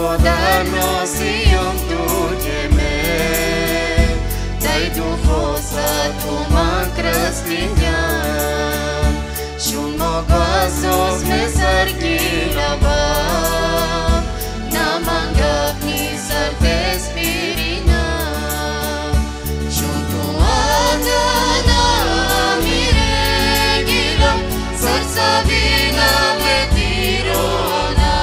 Благодарnosиum Tuđeme, daj duhosa tuman krastinjam, šumo glasos me sargilava, namangavni sarte spirina, šuntu adana miregila, srca vina metirona,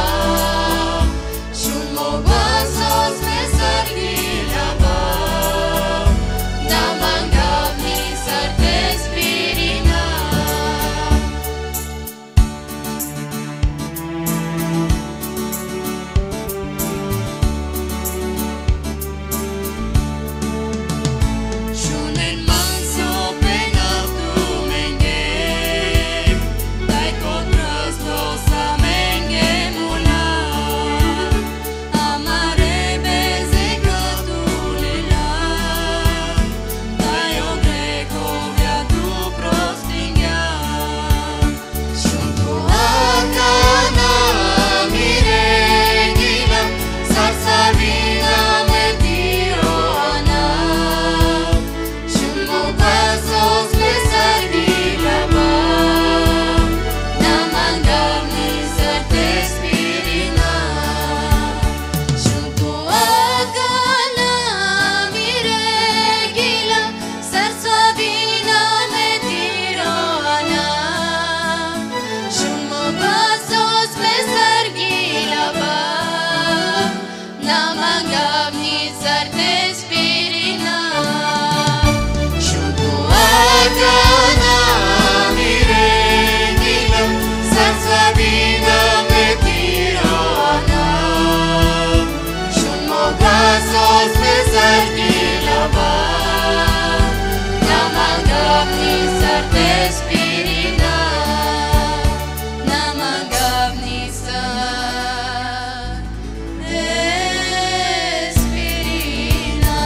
šumo glasos me sargilava, namangavni sarte spirina. Šunen manso penaltu mengem, dai contrasto sa mengemula, amare beze catulela, dai o greco via tu prostinga, šuntu akana miregila, sarsavina metirona, šumo glasos me sargilava, namangavni sarte spirina, šuntu akana miregila, sarsavina metirona, šumo glasos me sargilava, namangavni sarte spirina, šuntu akana miregila, sarsavina metirona, šumo glasos me sargilava, namangavni sarte spirina, namangavni sarte spirina.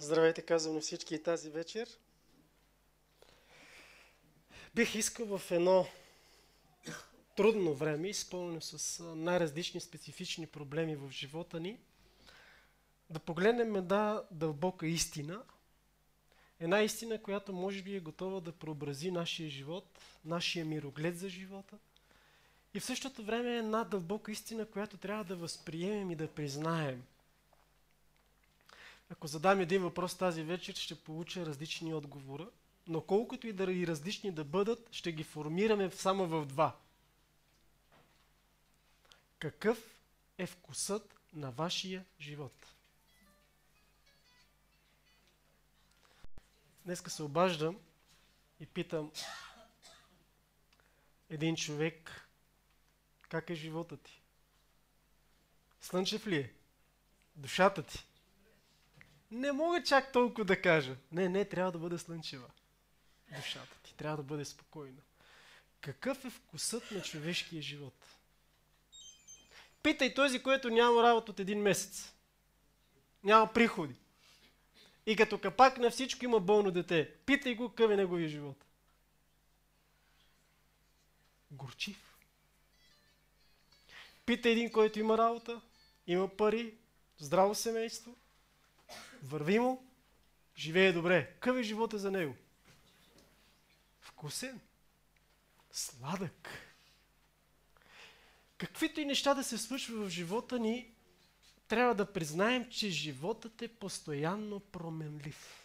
Здравейте, казвам на всички и тази вечер. Бих искал в едно трудно време, изпълнено с най-различни специфични проблеми в живота ни, да погледнем една дълбока истина. Една истина, която може би е готова да преобрази нашия живот, нашия мироглед за живота. И в същото време е една дълбока истина, която трябва да възприемем и да признаем. Ако задам един въпрос тази вечер, ще получа различни отговора, но колкото и да и различни да бъдат, ще ги формираме само в два. Какъв е вкусът на вашия живот? Днеска се обаждам и питам един човек, как е живота ти? Слънчев ли е? Душата ти? Не мога чак толкова да кажа. Не, трябва да бъде слънчева. Душата ти трябва да бъде спокойна. Какъв е вкусът на човешкия живот? Питай този, който няма работа от един месец. Няма приходи. И като капак на всичко има болно дете. Питай го какъв е неговия живот. Горчив. Питай един, който има работа, има пари, здраво семейство, върви му, живее добре. Какъв е живота за него? Вкусен. Сладък. Каквито и неща да се случва в живота ни, трябва да признаем, че животът е постоянно променлив.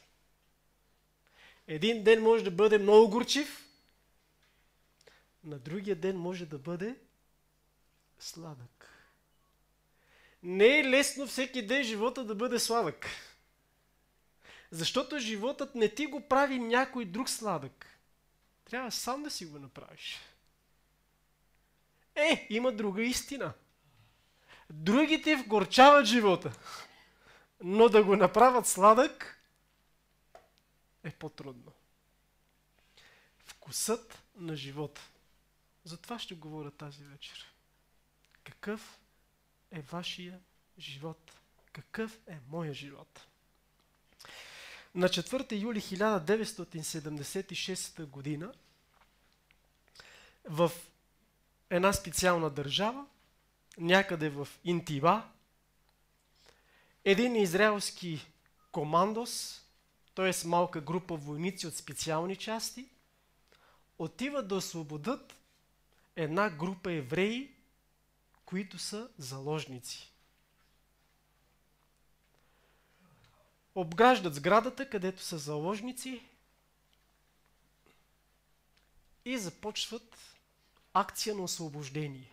Един ден може да бъде много горчив, на другия ден може да бъде сладък. Не е лесно всеки ден живота да бъде сладък. Защото животът не ти го прави някой друг сладък. Трябва сам да си го направиш. Има друга истина. Другите вгорчават живота. Но да го направят сладък е по-трудно. Вкусът на живота. За това ще говоря тази вечер. Какъв е вашия живот? Какъв е моя живот? На 4 юли 1976 година в една специална държава, някъде в Интиба, един израелски командос, т.е. малка група войници от специални части, отиват да освободят една група евреи, които са заложници. Обграждат сградата, където са заложници и започват акция на освобождение.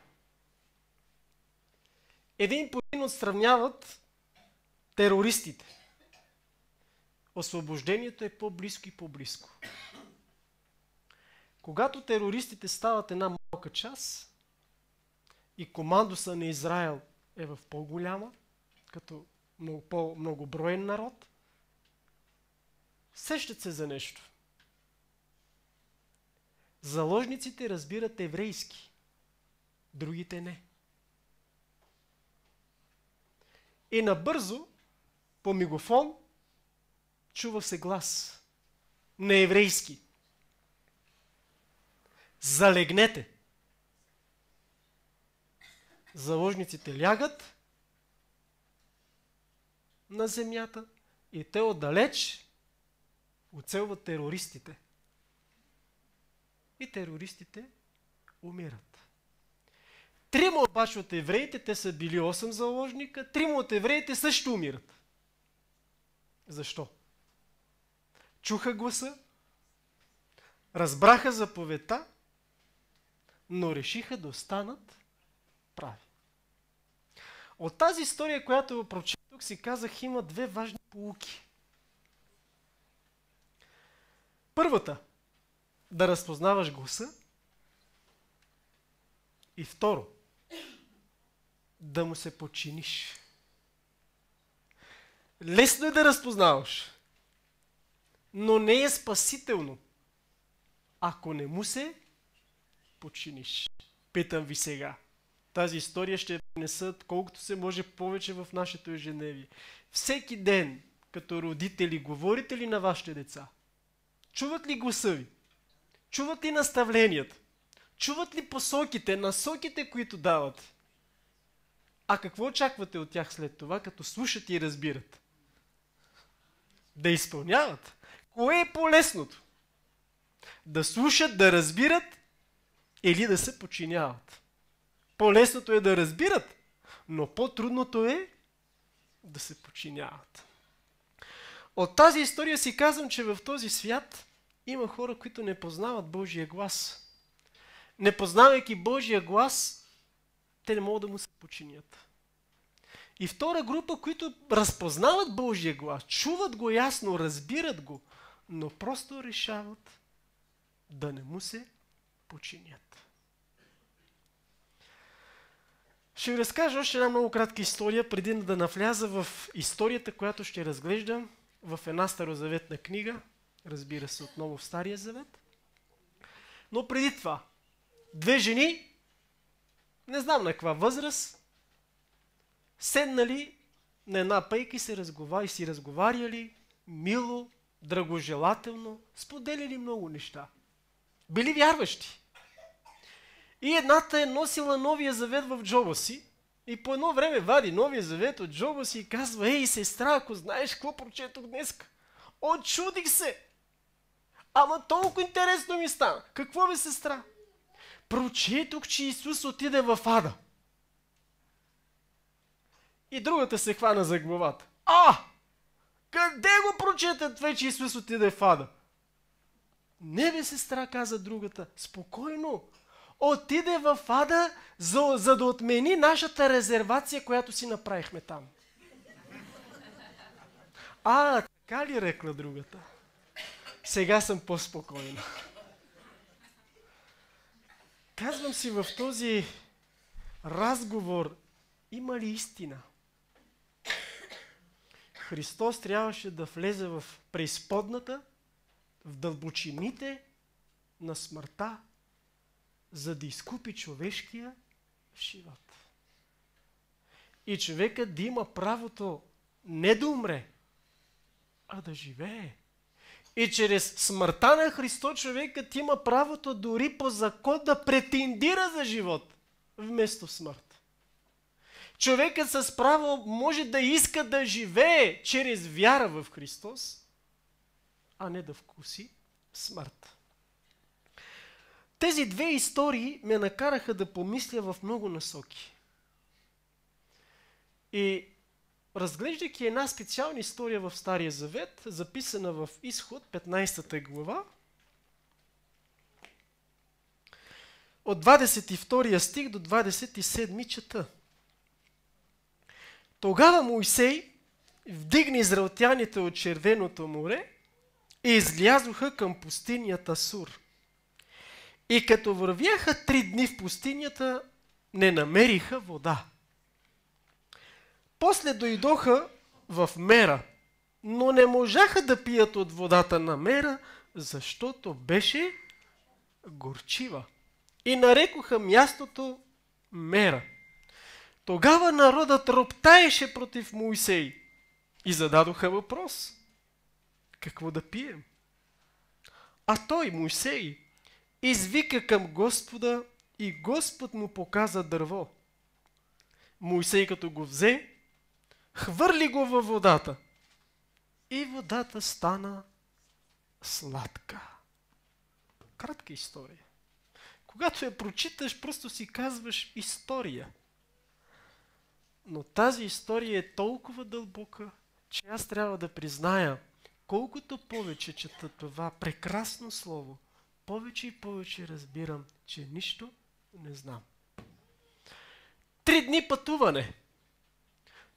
Един по един отстраняват терористите. Освобождението е по-близко и по-близко. Когато терористите стават една малка част и командоса на Израел е в по-голяма, като многоброен народ, сещат се за нещо. Заложниците разбират еврейски, другите не. И набързо, по мегафон, чува се глас на еврейски. Залегнете! Заложниците лягат на земята и те отдалеч оцелват терористите. И терористите умират. Трима обаче от евреите, те са били 8 заложника, трима от евреите също умират. Защо? Чуха гласа, разбраха заповедта, но решиха да останат прави. От тази история, която прочетох, си казах, има две важни поуки. Първата, да разпознаваш гласа. И второ, да му се подчиниш. Лесно е да разпознаваш, но не е спасително, ако не му се подчиниш. Питам ви сега. Тази история ще внесат колкото се може повече в нашето ежедневие. Всеки ден, като родители, говорите ли на вашите деца? Чуват ли гласа ви? Чуват ли наставленията? Чуват ли посоките, насоките, които дават? А какво очаквате от тях след това, като слушат и разбират? Да изпълняват. Кое е по-лесното? Да слушат, да разбират или да се подчиняват? По-лесното е да разбират, но по-трудното е да се подчиняват. От тази история си казвам, че в този свят има хора, които не познават Божия глас. Не познавайки Божия глас, те не могат да му се подчинят. И втора група, които разпознават Божия глас, чуват го ясно, разбират го, но просто решават да не му се подчинят. Ще ви разкажа още една много кратка история, преди да навляза в историята, която ще разглеждам в една старозаветна книга, разбира се, отново в Стария завет. Но преди това, две жени, не знам на каква възраст, седнали на една пейка и си разговаряли мило, драгожелателно, споделяли много неща. Били вярващи. И едната е носила Новия завет в джоба си и по едно време вади Новия завет от джоба си и казва: ей, сестра, ако знаеш какво прочетох днес, очудих се! Ама толкова интересно ми стана. Какво бе, сестра? Прочетох, че Исус отиде в ада. И другата се хвана за главата. Къде го прочете това, че Исус отиде в ада? Не бе, сестра, каза другата. Спокойно. Отиде в ада, за да отмени нашата резервация, която си направихме там. Така ли рекла другата? Сега съм по-спокойна. Казвам си, в този разговор има ли истина? Христос трябваше да влезе в преизподната, в дълбочините на смъртта, за да изкупи човешкия живот. И човекът да има правото не да умре, а да живее. И чрез смъртта на Христос човекът има правото дори по закон да претендира за живот вместо смърт. Човекът с право може да иска да живее чрез вяра в Христос, а не да вкуси смърт. Тези две истории ме накараха да помисля в много насоки. И разглеждайки една специална история в Стария Завет, записана в Изход, 15 глава, от 22 стих до 27 чета. Тогава Моисей вдигна израелтяните от Червеното море и излязоха към пустинята Сур. И като вървяха 3 дни в пустинята, не намериха вода. После дойдоха в Мера, но не можаха да пият от водата на Мера, защото беше горчива. И нарекоха мястото Мера. Тогава народът роптаеше против Моисей и зададоха въпрос: какво да пием? А той, Моисей, извика към Господа и Господ му показа дърво. Моисей като го взе, хвърли го във водата и водата стана сладка. Кратка история. Когато я прочиташ, просто си казваш история. Но тази история е толкова дълбока, че аз трябва да призная, колкото повече чета това прекрасно слово, повече и повече разбирам, че нищо не знам. 3 дни пътуване.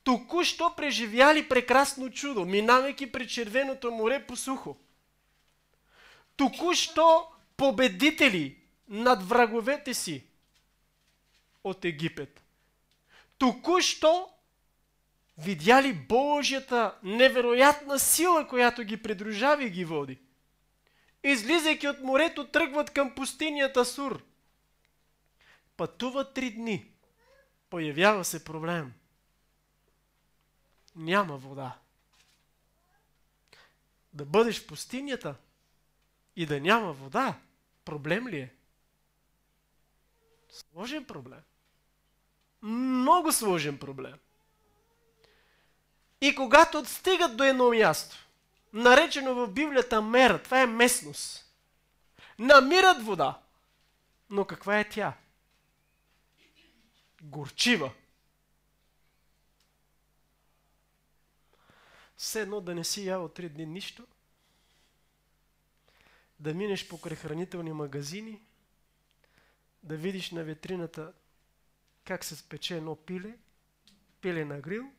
Току-що преживяли прекрасно чудо, минавайки през Червеното море по сухо. Току-що победители над враговете си от Египет. Току-що видяли Божията невероятна сила, която ги придружава и ги води. Излизайки от морето, тръгват към пустинята Сур. Пътуват 3 дни. Появява се проблем. Няма вода. Да бъдеш в пустинята и да няма вода, проблем ли е? Сложен проблем. Много сложен проблем. И когато стигат до едно място, наречено в Библията Мера, това е местност, намират вода. Но каква е тя? Горчива. Все едно да не си ял 3 дни нищо, да минеш покрай хранителни магазини, да видиш на витрината как се спече едно пиле на грил,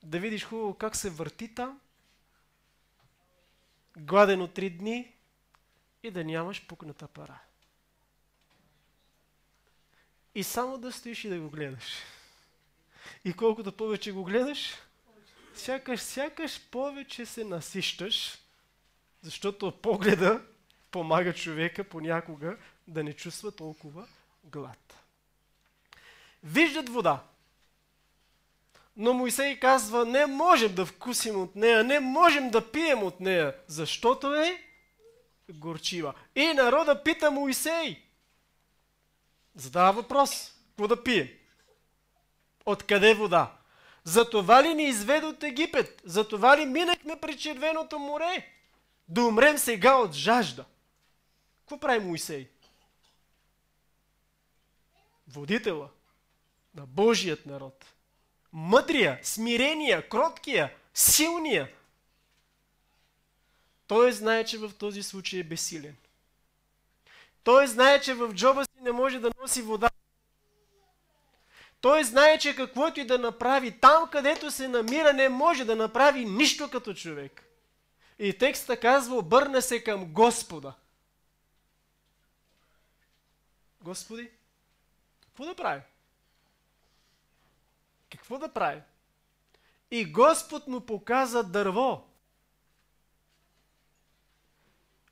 да видиш хубаво как се върти там, гладен от 3 дни и да нямаш пукната пара. И само да стоиш и да го гледаш. И колкото повече го гледаш, сякаш повече се насищаш, защото погледа помага човека понякога да не чувства толкова глад. Виждат вода. Но Моисей казва: не можем да вкусим от нея, не можем да пием от нея, защото е горчива. И народа пита Моисей. Задава въпрос: какво да пием? Откъде вода? Затова ли ни изведе от Египет? Затова ли минахме през Червеното море? Да умрем сега от жажда. Какво прави Моисей? Водителя на Божият народ. Мъдрия, смирения, кроткия, силния. Той знае, че в този случай е безсилен. Той знае, че в джоба си не може да носи вода. Той знае, че каквото и да направи, там където се намира, не може да направи нищо като човек. И текста казва: обърна се към Господа. Господи, какво да прави? Какво да прави? И Господ му показа дърво.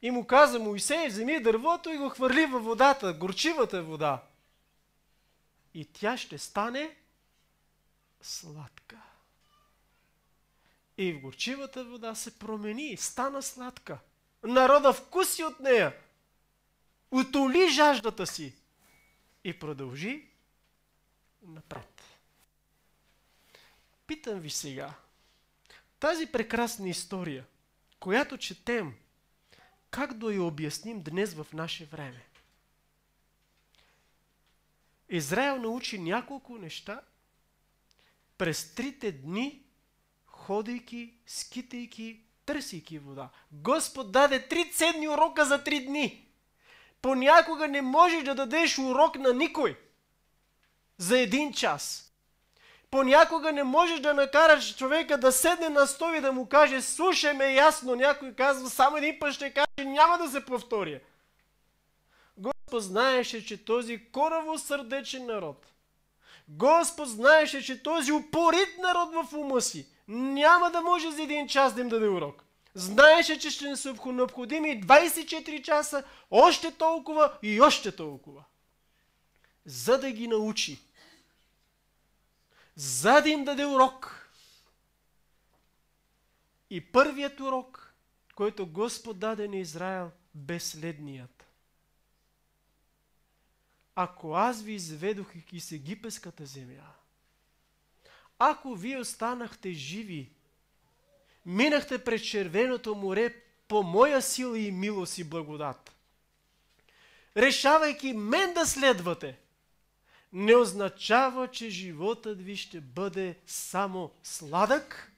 И му каза: Моисей, вземи дървото и го хвърли във водата, горчивата вода. и тя ще стане сладка. И в горчивата вода се промени и стана сладка. Народа вкуси от нея, утоли жаждата си и продължи напред. Питам ви сега, тази прекрасна история, която четем, как да я обясним днес в наше време? Израел научи няколко неща през 3 дни, ходейки, скитайки, търсейки вода. Господ даде 3 ценни урока за 3 дни. Понякога не можеш да дадеш урок на никой за 1 час. Понякога не можеш да накараш човека да седне на стол и да му каже: слушай ме ясно. Някой казва: само 1 път ще каже, няма да се повторя. Господ знаеше, че този коравосърдечен народ, Господ знаеше, че този упорит народ в ума си няма да може за 1 час да им даде урок. Знаеше, че ще са необходими 24 часа, още толкова и още толкова, за да ги научи, за да им даде урок. И първият урок, който Господ даде на Израел, бе следният. Ако аз ви изведох из египетската земя, ако вие останахте живи, минахте през Червеното море по моя сила и милост и благодат, решавайки мен да следвате, не означава, че животът ви ще бъде само сладък,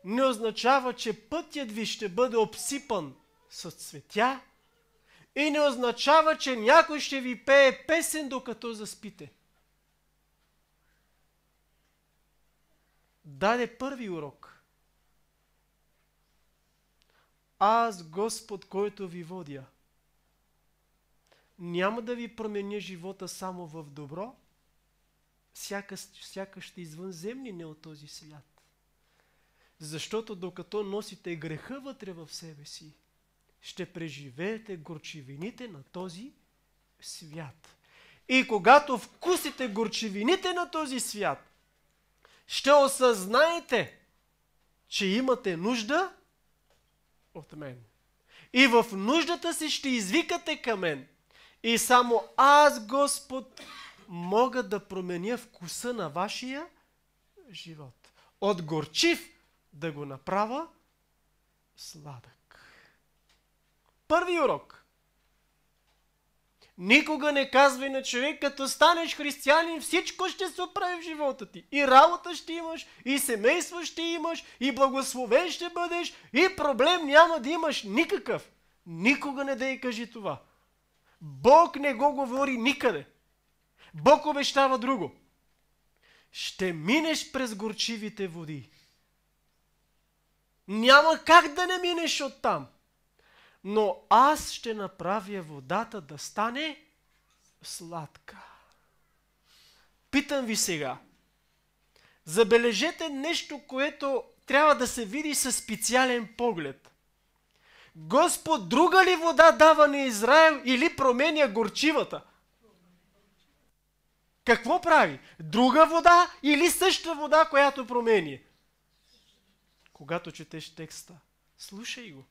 не означава, че пътят ви ще бъде обсипан с цветя и не означава, че някой ще ви пее песен, докато заспите. Даде първи урок. Аз, Господ, който ви водя, няма да ви променя живота само в добро, сякаш ще извънземни не от този свят. Защото докато носите греха вътре в себе си, ще преживеете горчивините на този свят. И когато вкусите горчивините на този свят, ще осъзнаете, че имате нужда от мен. И в нуждата си ще извикате към мен. И само аз, Господ, мога да променя вкуса на вашия живот. От горчив да го направя сладък. Първи урок. Никога не казвай на човек: като станеш християнин, всичко ще се оправи в живота ти. И работа ще имаш, и семейство ще имаш, и благословен ще бъдеш, и проблем няма да имаш никакъв. Никога не дей кажи това. Бог не го говори никъде. Бог обещава друго. Ще минеш през горчивите води. Няма как да не минеш оттам. Но аз ще направя водата да стане сладка. Питам ви сега. Забележете нещо, което трябва да се види със специален поглед. Господ друга ли вода дава на Израел или променя горчивата? Какво прави? Друга вода или същата вода, която промени? Когато четеш текста, слушай го.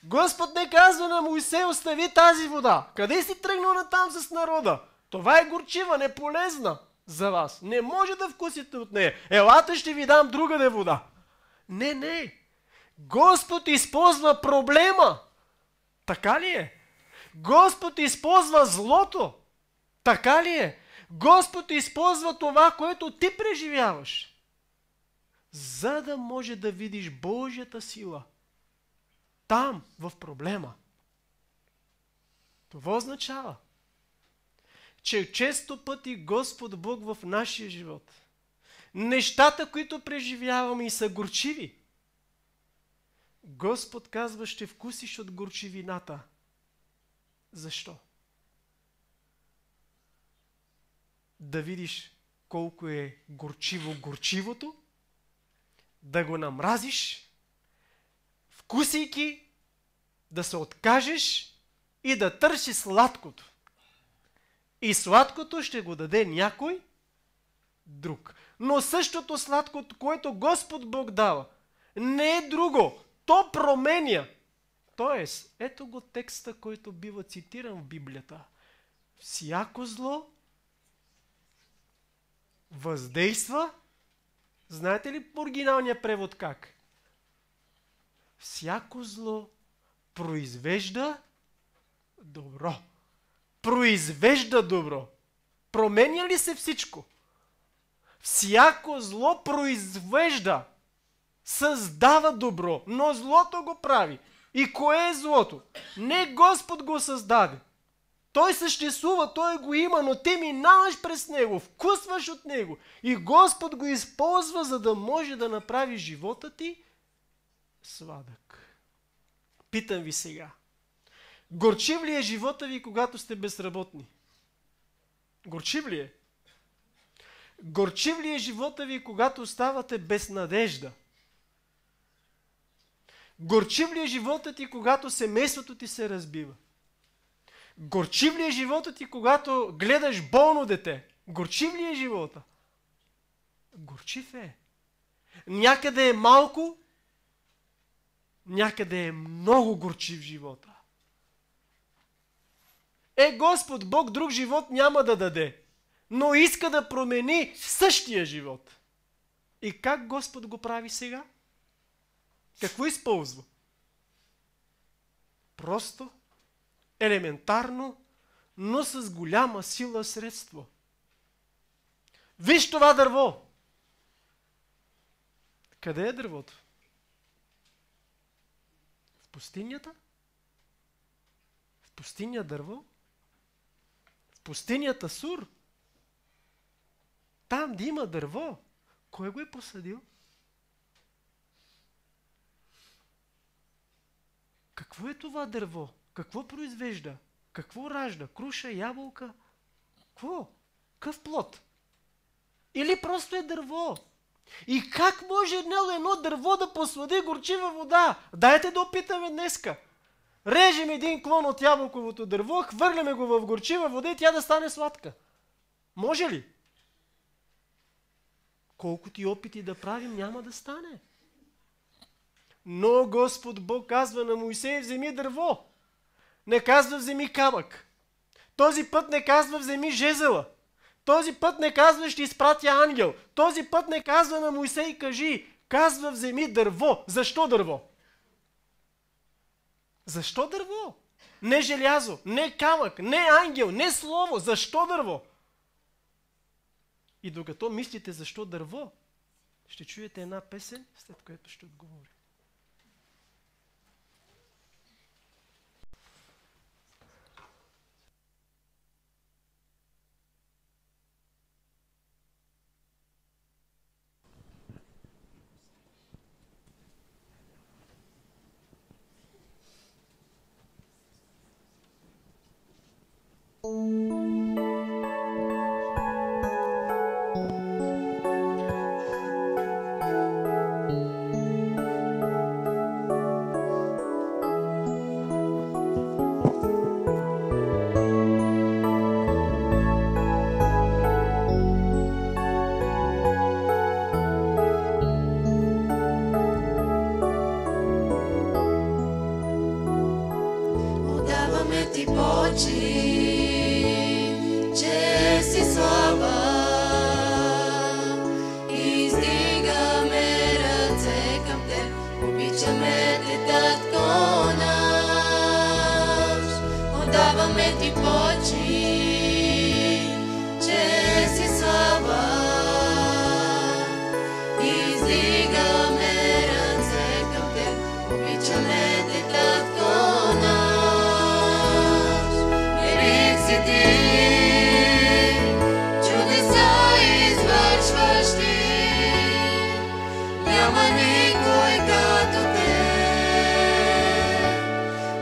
Господ не казва на Моисей: остави тази вода. Къде си тръгнал натам с народа? Това е горчива, неполезна за вас. Не може да вкусите от нея. Елате, ще ви дам другаде вода. Не. Господ използва проблема. Така ли е? Господ използва злото. Така ли е? Господ използва това, което ти преживяваш, за да може да видиш Божията сила там, в проблема. Това означава, че често пъти Господ Бог в нашия живот, нещата, които преживяваме и са горчиви, Господ казва: ще вкусиш от горчивината. Защо? Да видиш колко е горчиво горчивото, да го намразиш, вкусейки, да се откажеш и да търсиш сладкото. И сладкото ще го даде някой друг. Но същото сладкото, което Господ Бог дава, не е друго. То променя. Тоест, ето го текста, който бива цитиран в Библията. Всяко зло въздейства. Знаете ли по оригиналния превод как? Всяко зло произвежда добро. Произвежда добро. Променя ли се всичко? Всяко зло произвежда. Създава добро, но злото го прави. И кое е злото? Не Господ го създаде. Той съществува, той го има, но ти минаваш през него, вкусваш от него. И Господ го използва, за да може да направи живота ти сладък. Питам ви сега. Горчив ли е живота ви, когато сте безработни? Горчив ли е? Горчив ли е живота ви, когато оставате без надежда? Горчив ли е живота ти, когато семейството ти се разбива? Горчив ли е живота ти, когато гледаш болно дете? Горчив ли е живота? Горчив е. Някъде е малко, някъде е много горчив живота. Господ Бог друг живот няма да даде, но иска да промени същия живот. И как Господ го прави сега? Какво използва? Просто, елементарно, но с голяма сила средство. Виж това дърво. Къде е дървото? В пустинята? В пустиня дърво? В пустинята Сур? Там да има дърво. Кой го е посадил? Какво е това дърво? Какво произвежда? Какво ражда? Круша, ябълка? Какво? Какъв плод? Или просто е дърво? И как може едно дърво да послади горчива вода? Дайте да опитаме днеска. Режем един клон от ябълковото дърво, хвърляме го в горчива вода и тя да стане сладка. Може ли? Колкото и опити да правим, няма да стане. Но Господ Бог казва на Моисей: вземи дърво. Не казва вземи камък. Този път не казва вземи жезела. Този път не казва ще изпратя ангел. Този път не казва на Моисей кажи. Казва вземи дърво. Защо дърво? Защо дърво? Не желязо, не камък, не ангел, не слово. Защо дърво? И докато мислите защо дърво, ще чуете една песен, след което ще отговоря. Отдаваме ти почит, че си слава. Издигаме ръце към теб, обичаме те, татко наш. Отдаваме ти почит, че си слава. Издигаме ръце към теб, обичаме те, татко наш. Велик си ти, чудеса извършваш ти, няма никой като теб,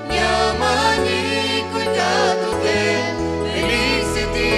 няма никой като теб. Велик си ти,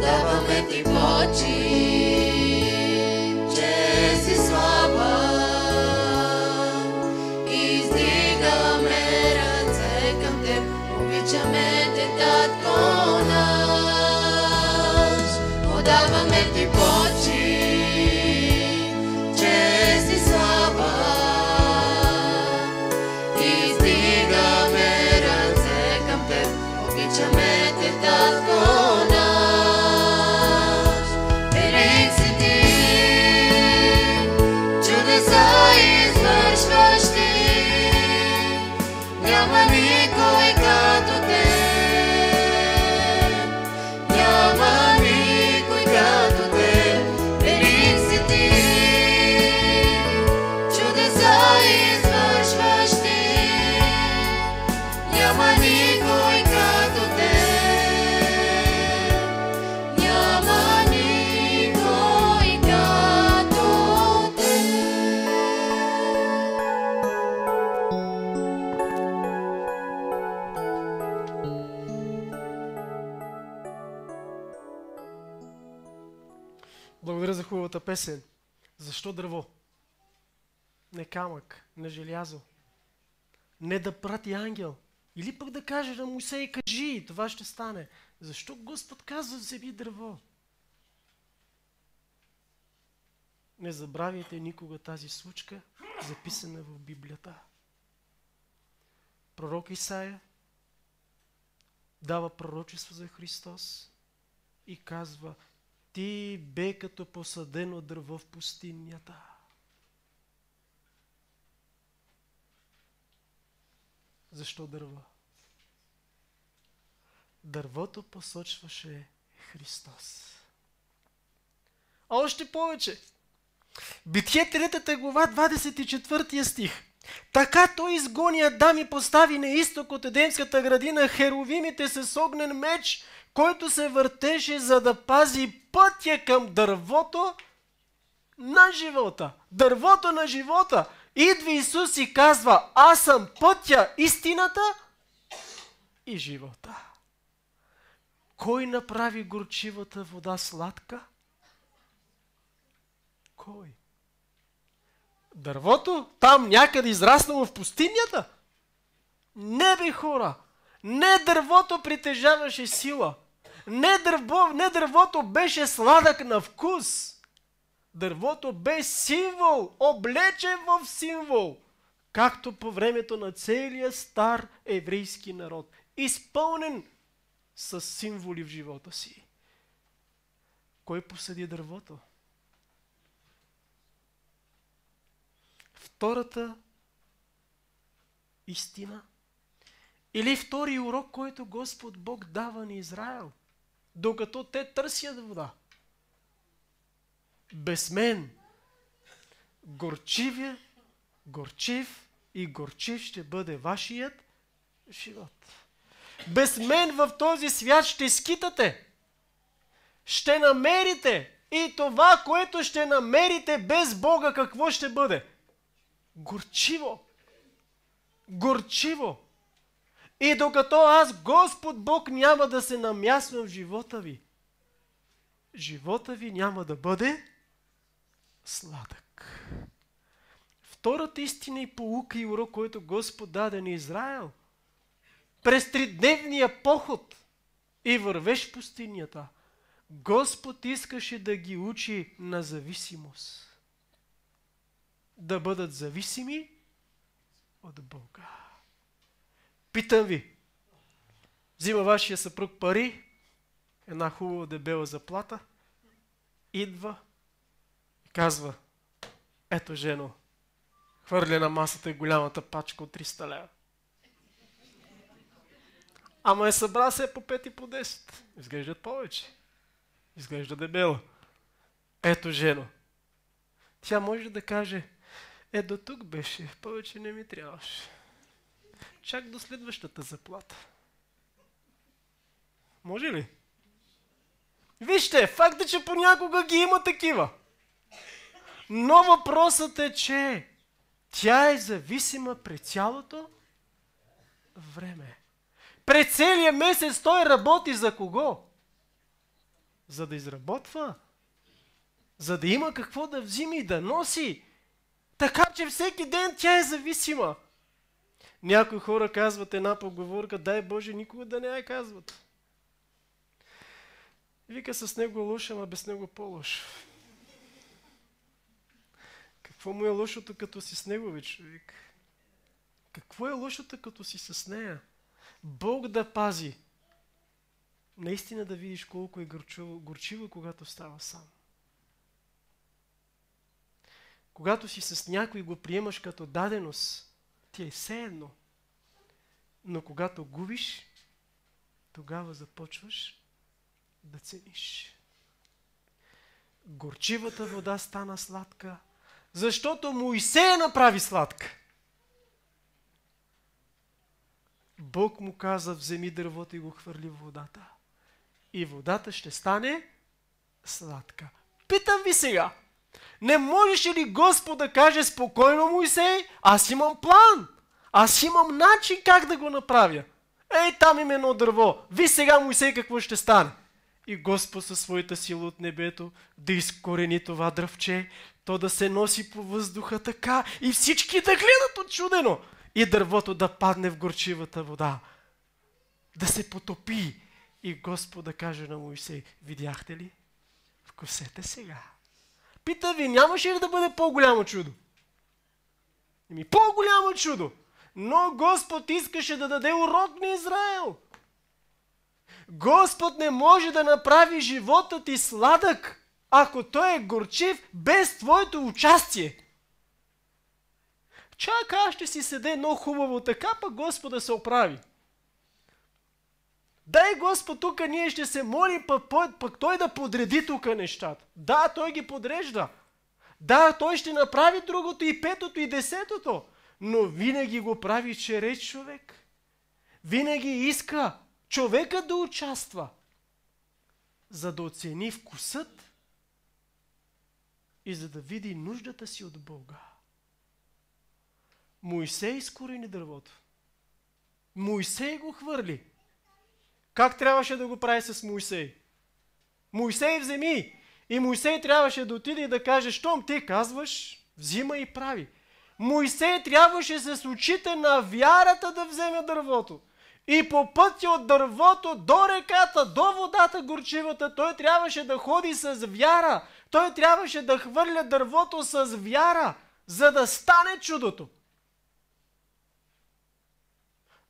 Отдаваме ти почит, че си слаба. Издигаме ръце към теб, обичаме те, Татко наш. Отдаваме ти почит, че си слаба. Издигаме ръце към теб, обичаме те, Татко наш. Велик си ти, чудеса извършваш ти, няма никой като теб, няма никой като теб. Велик си ти, чудеса извършваш ти, няма никой като теб, няма никой като теб. Благодаря за хубавата песен. Защо дърво? Не камък, не желязо. Не да прати ангел. Или пък да каже на Мойсей, кажи, това ще стане. Защо Господ казва, вземи дърво? Не забравяйте никога тази случка, записана в Библията. Пророк Исаия дава пророчество за Христос и казва, ти бе като посадено дърво в пустинята. Защо дърво? Дървото посочваше Христос. А още повече. Битие 3 глава, 24 стих. Така той изгони Адам и постави на изток от Едемската градина херовимите с огнен меч, който се въртеше, за да пази пътя към дървото на живота. Дървото на живота. Идва Исус и казва, аз съм пътя, истината и живота. Кой направи горчивата вода сладка? Кой? Дървото? Там някъде израснало в пустинята? Не бе, хора! Не дървото притежаваше сила. Не дървото беше сладък на вкус. Дървото бе символ, облечен в символ, както по времето на целия стар еврейски народ, изпълнен с символи в живота си. Кой посади дървото? Втората истина или втори урок, който Господ Бог дава на Израел, докато те търсят вода. Без мен горчив и горчив ще бъде вашият живот. Без мен в този свят ще скитате. Ще намерите. И това, което ще намерите без Бога, какво ще бъде? Горчиво. Горчиво. И докато аз, Господ Бог, няма да се намясвам в живота ви, живота ви няма да бъде сладък. Втората истина и поука и урок, който Господ даде на Израел, през 3-дневния поход и вървеш в пустинята, Господ искаше да ги учи на зависимост. Да бъдат зависими от Бога. Питам ви, взима вашия съпруг пари, една хубава дебела заплата, идва и казва, ето жено, хвърля на масата и голямата пачка от 300 лева. Ама събра се по 5 и по 10. Изглеждат повече. Изглежда дебела. Ето жено. Тя може да каже, до тук беше, повече не ми трябваше. Чак до следващата заплата. Може ли? Вижте, факт е, че понякога ги има такива. Но въпросът е, че тя е зависима през цялото време. През целия месец той работи за кого? За да изработва. За да има какво да взима и да носи. Така че всеки ден тя е зависима. Някои хора казват една поговорка, дай Боже никога да не я казват. Вика, с него е лошо, ама без него по-лошо. Какво му е лошото, като си с него, човек? Какво е лошото, като си с нея? Бог да пази. Наистина да видиш колко е горчиво, когато става сам. Когато си с някой го приемаш като даденост, ти е все едно. Но когато губиш, тогава започваш да цениш. Горчивата вода стана сладка, защото Моисей направи сладка. Бог му каза, вземи дървото и го хвърли в водата. И водата ще стане сладка. Питам ви сега, не можеш ли Господ да каже спокойно, Моисей, аз имам план, аз имам начин как да го направя. Ей, там има едно дърво. Ви сега, Моисей, какво ще стане? И Господ със своята сила от небето да изкорени това дръвче, то да се носи по въздуха така и всички да гледат отчудено. И дървото да падне в горчивата вода. Да се потопи. И Господ да каже на Моисей, видяхте ли? Вкусете сега. Пита ви, нямаше ли да бъде по-голямо чудо? По-голямо чудо. Но Господ искаше да даде урок на Израел. Господ не може да направи живота ти сладък, ако той е горчив без твоето участие. Чакай, аз ще си седе много хубаво така, пък Господа се оправи. Дай Господ, тук ние ще се молим, пък той да подреди тук нещата. Да, той ги подрежда. Да, той ще направи другото и петото и десетото. Но винаги го прави чрез човек. Винаги иска човека да участва, за да оцени вкусът и за да види нуждата си от Бога. Моисей изкорени дървото. Моисей го хвърли. Как трябваше да го прави с Моисей? Моисей вземи. И Моисей трябваше да отиде и да каже, щом ти казваш, взима и прави. Моисей трябваше с очите на вярата да вземе дървото. И по пътя от дървото до реката, до водата горчивата, той трябваше да ходи с вяра. Той трябваше да хвърля дървото с вяра, за да стане чудото.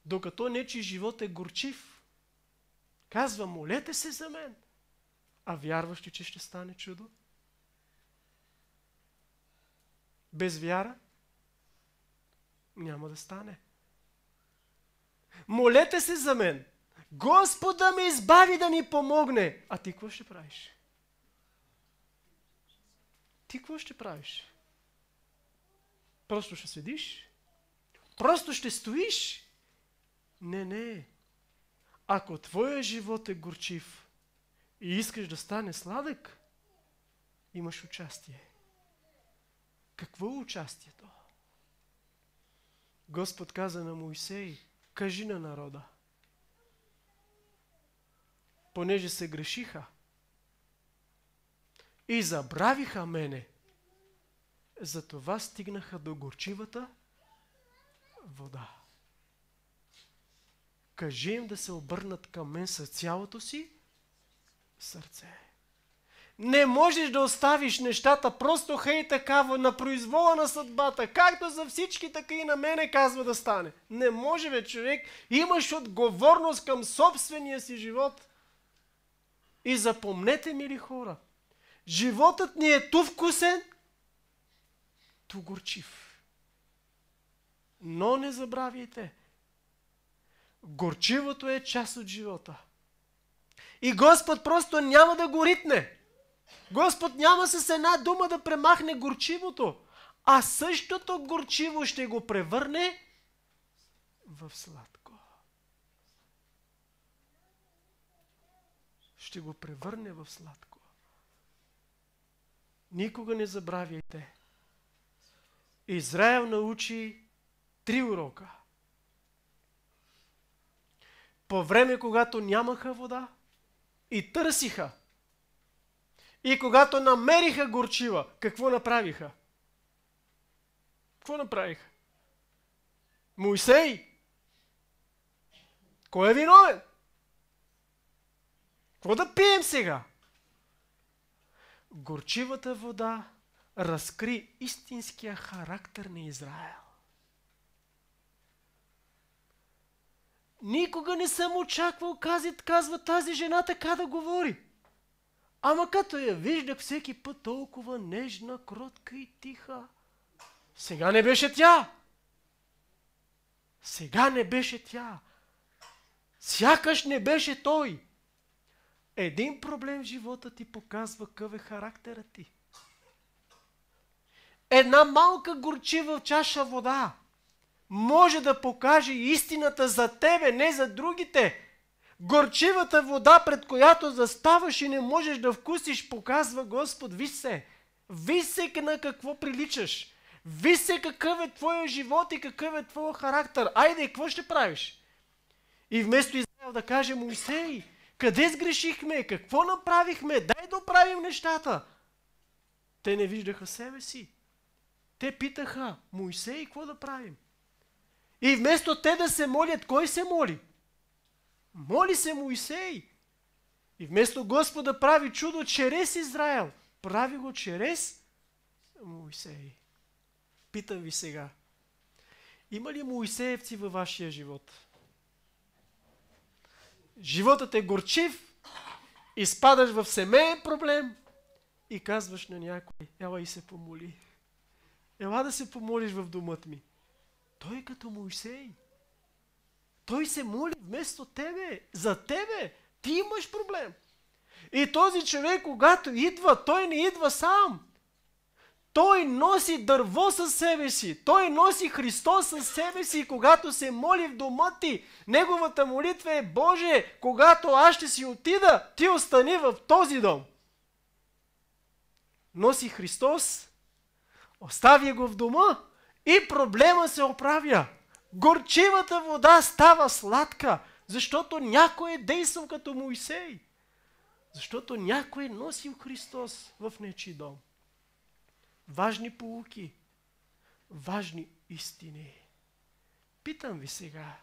Докато нечи живот е горчив, казва, молете се за мен. А вярваш ли, че ще стане чудо? Без вяра няма да стане. Молете се за мен. Господ да ме избави, да ни помогне. А ти какво ще правиш? Ти какво ще правиш? Просто ще седиш? Просто ще стоиш? Не. Ако твоя живот е горчив и искаш да стане сладък, имаш участие. Какво е участието? Господ каза на Моисей, кажи на народа, понеже се грешиха и забравиха мене, затова стигнаха до горчивата вода. Кажи им да се обърнат към мен с цялото си сърце. Не можеш да оставиш нещата просто хей такава на произвола на съдбата, както за всички, така и на мене казва да стане. Не може, бе, човек. Имаш отговорност към собствения си живот. И запомнете, мили хора, животът ни е ту вкусен, ту горчив. Но не забравяйте, горчивото е част от живота. И Господ просто няма да го ритне. Господ няма с една дума да премахне горчивото, а същото горчиво ще го превърне в сладко. Ще го превърне в сладко. Никога не забравяйте. Израел научи 3 урока. По време, когато нямаха вода и търсиха, И когато намериха горчива, какво направиха? Какво направиха? Моисей! Кой е виновен? Какво да пием сега? Горчивата вода разкри истинския характер на Израел. Никога не съм очаквал, казва тази жена, така да говори. Ама като я виждах всеки път толкова нежна, кротка и тиха. Сега не беше тя. Сега не беше тя. Сякаш не беше той. Един проблем в живота ти показва какъв е характерът ти. Една малка горчива чаша вода може да покаже истината за тебе, не за другите. Горчивата вода, пред която заставаш и не можеш да вкусиш, показва Господ. Виж се на какво приличаш. Виж се какъв е твоя живот и какъв е твоя характер. Айде, какво ще правиш? И вместо Израел да каже: Моисей, къде сгрешихме? Какво направихме? Дай да оправим нещата. Те не виждаха себе си. Те питаха: Моисей, какво да правим? И вместо те да се молят, кой се моли? Моли се Моисей. И вместо Господ да прави чудо чрез Израел, прави го чрез Моисей. Питам ви сега: има ли Моисеевци във вашия живот? Животът е горчив, изпадаш в семейен проблем и казваш на някой: ела и се помоли. Ела да се помолиш в домът ми. Той е като Моисей. Той се моли вместо тебе, за тебе. Ти имаш проблем. И този човек, когато идва, той не идва сам. Той носи дърво със себе си. Той носи Христос със себе си. И когато се моли в дома ти, неговата молитва е: Боже, когато аз ще си отида, ти остани в този дом. Носи Христос, остави го в дома и проблема се оправя. Горчивата вода става сладка, защото някой е действал като Моисей. Защото някой е носил Христос в нечий дом. Важни поуки, важни истини. Питам ви сега: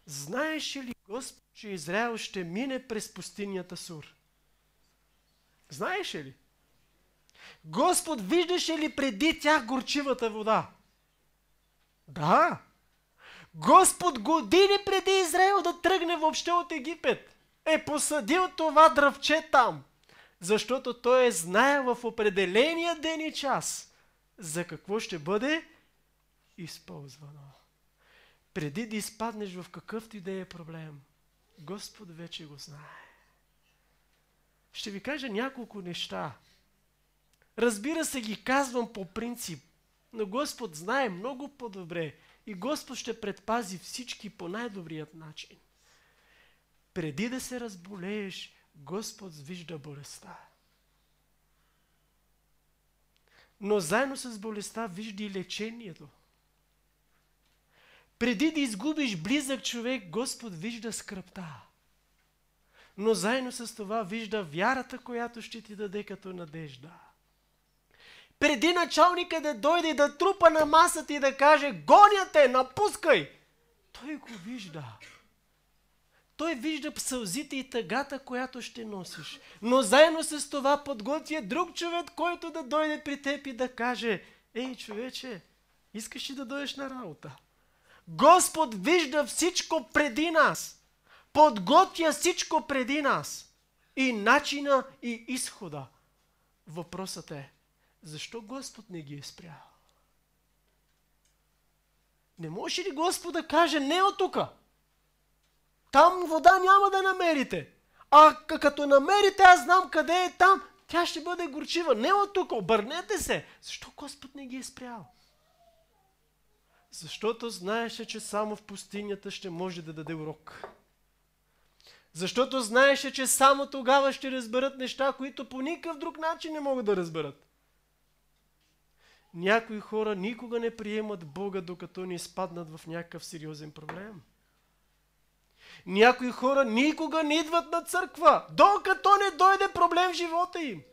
знаеш ли Господ, че Израел ще мине през пустинята Сур? Знаеш ли? Господ виждаше ли преди тях горчивата вода? Да. Господ години преди Израел да тръгне въобще от Египет е посадил това дръвче там, защото той е знаел в определения ден и час за какво ще бъде използвано. Преди да изпаднеш в какъвто и да е проблем, Господ вече го знае. Ще ви кажа няколко неща. Разбира се, ги казвам по принцип, но Господ знае много по-добре и Господ ще предпази всички по най-добрият начин. Преди да се разболееш, Господ вижда болестта. Но заедно с болестта вижда и лечението. Преди да изгубиш близък човек, Господ вижда скръбта. Но заедно с това вижда вярата, която ще ти даде като надежда. Преди началника да дойде и да трупа на масата и да каже: гоня те, напускай! Той го вижда. Той вижда сълзите и тъгата, която ще носиш. Но заедно с това подготвя друг човек, който да дойде при теб и да каже: ей, човече, искаш ли да дойдеш на работа? Господ вижда всичко преди нас. Подготвя всичко преди нас. И начина, и изхода. Въпросът е: защо Господ не ги е спрял? Не може ли Господ да каже: не от тука? Там вода няма да намерите. А като намерите, аз знам къде е там, тя ще бъде горчива. Не от тук, обърнете се. Защо Господ не ги е спрял? Защото знаеше, че само в пустинята ще може да даде урок. Защото знаеше, че само тогава ще разберат неща, които по никакъв друг начин не могат да разберат. Някои хора никога не приемат Бога, докато не изпаднат в някакъв сериозен проблем. Някои хора никога не идват на църква, докато не дойде проблем в живота им.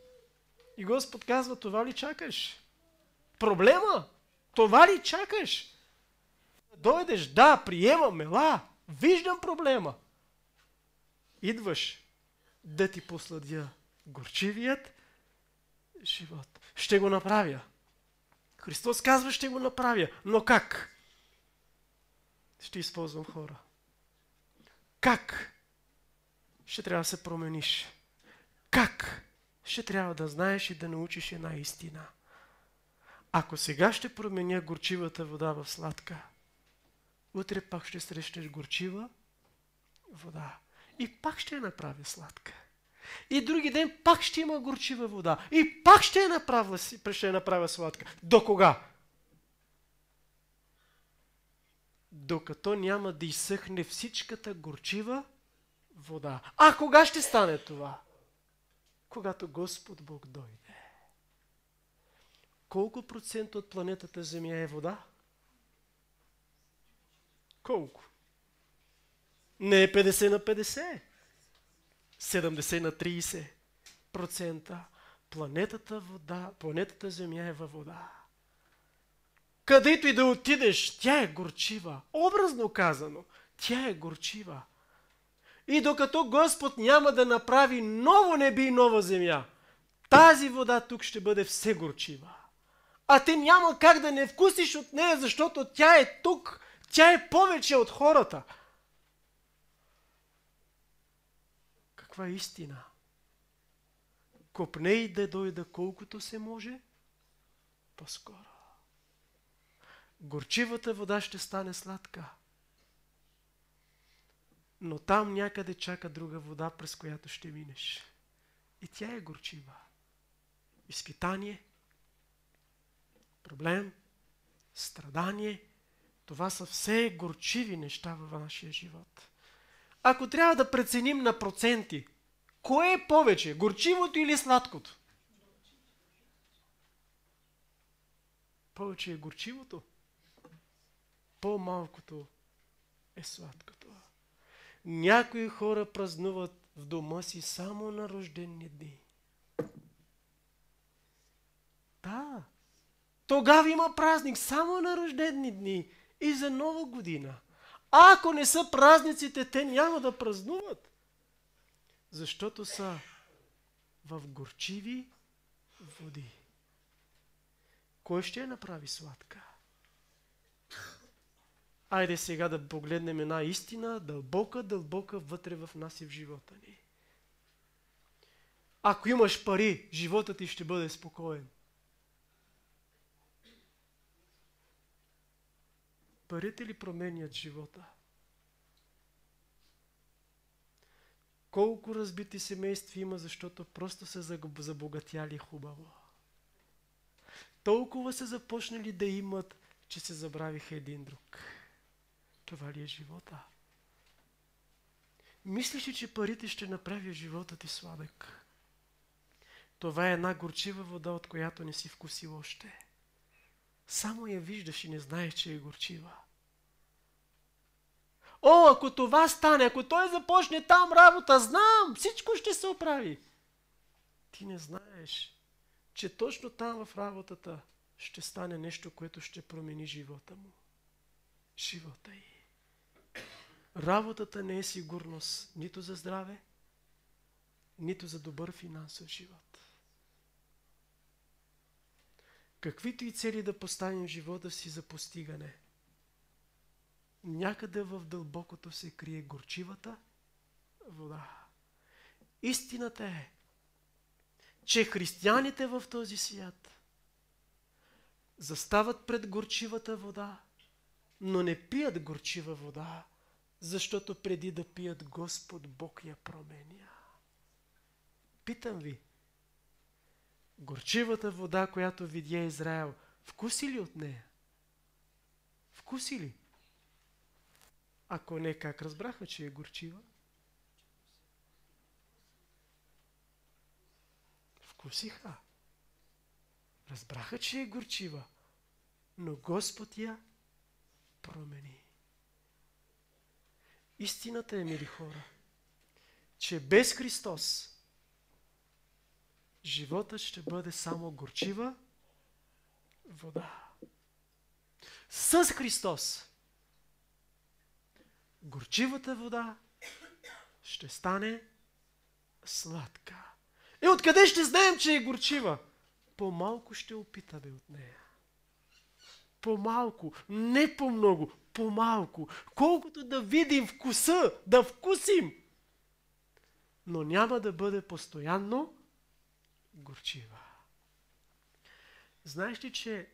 И Господ казва, това ли чакаш? Проблема? Това ли чакаш? Дойдеш, да, приемам, ела, виждам проблема. Идваш да ти посладя горчивият живот. Ще го направя. Христос казва, ще го направя. Но как? Ще използвам хора. Как? Ще трябва да се промениш. Как? Ще трябва да знаеш и да научиш една истина. Ако сега ще променя горчивата вода в сладка, утре пак ще срещнеш горчива вода. И пак ще я направя сладка. И други ден пак ще има горчива вода. И пак ще я направя сладка. До кога? Докато няма да изсъхне всичката горчива вода. А кога ще стане това? Когато Господ Бог дойде. Колко процента от планетата Земя е вода? Колко? Не е 50 на 50. 70 на 30%. Планетата Земя е във вода. Където и да отидеш, тя е горчива. Образно казано, тя е горчива. И докато Господ няма да направи ново небе и нова земя, тази вода тук ще бъде все горчива. А ти няма как да не вкусиш от нея, защото тя е тук. Тя е повече от хората. Каква истина? Копне и да дойда колкото се може по-скоро. Горчивата вода ще стане сладка. Но там някъде чака друга вода, през която ще минеш. И тя е горчива. Изпитание, проблем, страдание. Това са все горчиви неща във нашия живот. Ако трябва да преценим на проценти, кое е повече, горчивото или сладкото? Повече е горчивото, по-малкото е сладкото. Някои хора празнуват в дома си само на рождени дни. Да, тогава има празник само на рождени дни и за Нова година. А ако не са празниците, те няма да празнуват. Защото са в горчиви води. Кой ще я направи сладка? Айде сега да погледнем една истина, дълбока вътре в нас и в живота ни. Ако имаш пари, животът ти ще бъде спокоен. Парите ли променят живота? Колко разбити семейства има, защото просто са забогатяли хубаво. Толкова са започнали да имат, че се забравиха един друг. Това ли е живота? Мислиш ли, че парите ще направят живота ти сладък? Това е една горчива вода, от която не си вкусил още. Само я виждаш и не знаеш, че е горчива. О, ако това стане, ако той започне там работа, знам, всичко ще се оправи. Ти не знаеш, че точно там в работата ще стане нещо, което ще промени живота му. Живота й. Работата не е сигурност нито за здраве, нито за добър финансов живот. Каквито и цели да поставим в живота си за постигане, някъде в дълбокото се крие горчивата вода. Истината е, че християните в този свят застават пред горчивата вода, но не пият горчива вода, защото преди да пият Господ Бог я променя. Питам ви, горчивата вода, която видя Израел, вкуси ли от нея? Вкуси ли? Ако не, как разбраха, че е горчива? Вкусиха. Разбраха, че е горчива, но Господ я промени. Истината е, мили хора, че без Христос животът ще бъде само горчива вода. С Христос горчивата вода ще стане сладка. И откъде ще знаем, че е горчива? По-малко ще опитаме от нея. По-малко, не по-много, по-малко. Колкото да видим вкуса, да вкусим. Но няма да бъде постоянно горчива. Знаеш ли, че